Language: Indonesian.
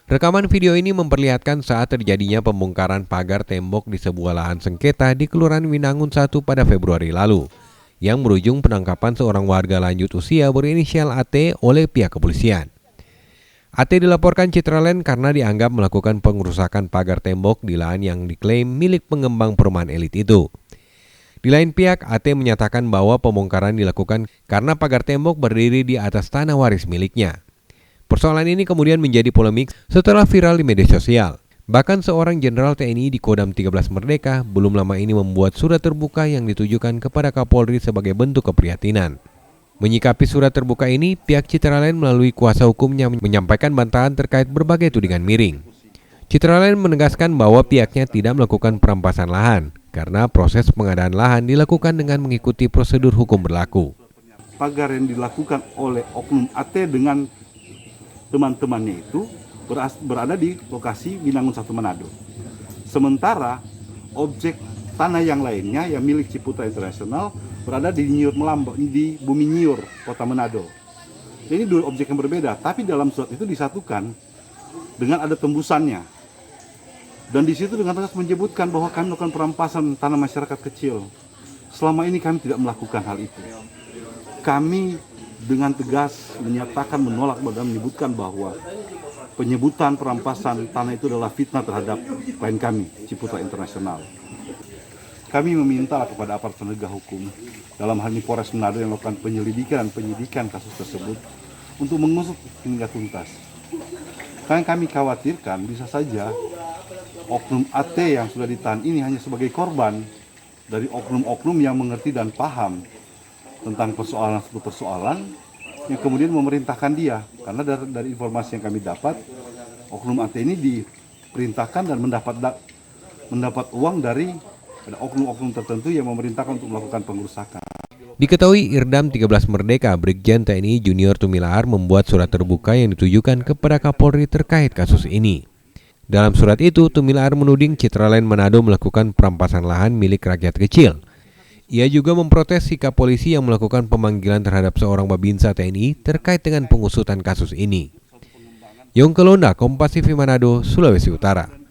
Rekaman video ini memperlihatkan saat terjadinya pembongkaran pagar tembok di sebuah lahan sengketa di Kelurahan Winangun 1 pada Februari lalu, yang berujung penangkapan seorang warga lanjut usia berinisial AT oleh pihak kepolisian. AT dilaporkan Citraland karena dianggap melakukan pengerusakan pagar tembok di lahan yang diklaim milik pengembang perumahan elit itu. Di lain pihak, AT menyatakan bahwa pembongkaran dilakukan karena pagar tembok berdiri di atas tanah waris miliknya. Persoalan ini kemudian menjadi polemik setelah viral di media sosial. Bahkan seorang jenderal TNI di Kodam 13 Merdeka belum lama ini membuat surat terbuka yang ditujukan kepada Kapolri sebagai bentuk keprihatinan. Menyikapi surat terbuka ini, pihak Citraland melalui kuasa hukumnya menyampaikan bantahan terkait berbagai tudingan miring. Citraland menegaskan bahwa pihaknya tidak melakukan perampasan lahan karena proses pengadaan lahan dilakukan dengan mengikuti prosedur hukum berlaku. Pagar yang dilakukan oleh oknum AT dengan teman-temannya itu berada di lokasi Winangun 1 Manado. Sementara objek tanah yang lainnya yang milik Ciputra International berada di Bumi Nyiur, Kota Manado. Ini dua objek yang berbeda, tapi dalam surat itu disatukan dengan ada tembusannya. Dan di situ dengan tegas menyebutkan bahwa kami melakukan perampasan tanah masyarakat kecil. Selama ini kami tidak melakukan hal itu. Kami dengan tegas menyatakan menolak dan menyebutkan bahwa penyebutan perampasan tanah itu adalah fitnah terhadap klien kami, Ciputra International. Kami meminta kepada aparat penegak hukum, dalam hal ini Polres Manado yang melakukan penyelidikan dan penyidikan kasus tersebut untuk mengusut hingga tuntas. Karena kami khawatirkan bisa saja oknum AT yang sudah ditahan ini hanya sebagai korban dari oknum-oknum yang mengerti dan paham tentang persoalan yang kemudian memerintahkan dia. Karena dari informasi yang kami dapat, oknum AT ini diperintahkan dan mendapat uang dari oknum-oknum tertentu yang memerintahkan untuk melakukan pengerusakan. Diketahui Irdam 13 Merdeka Brigjen TNI Junior Tumilaar membuat surat terbuka yang ditujukan kepada Kapolri terkait kasus ini. Dalam surat itu, Tumilaar menuding Citraland Manado melakukan perampasan lahan milik rakyat kecil. Ia juga memprotes sikap polisi yang melakukan pemanggilan terhadap seorang Babinsa TNI terkait dengan pengusutan kasus ini. Yongkelonda, Kompas TV Manado, Sulawesi Utara.